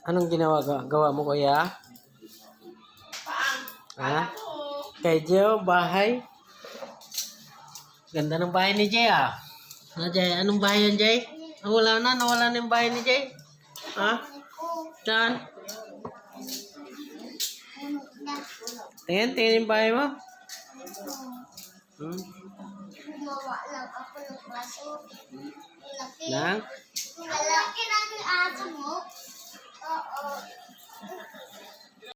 Anong gawa mo, kuya? Ha? Kay Joe, bahay? Ganda ng bahay ni Jay, ah. Ano, Jay? Anong bahay yan, Jay? Ah, nawala na yung bahay ni Jay. Ha? Saan? Tingin yung bahay mo. Gumawa lang ako ng baso. Nang? Wala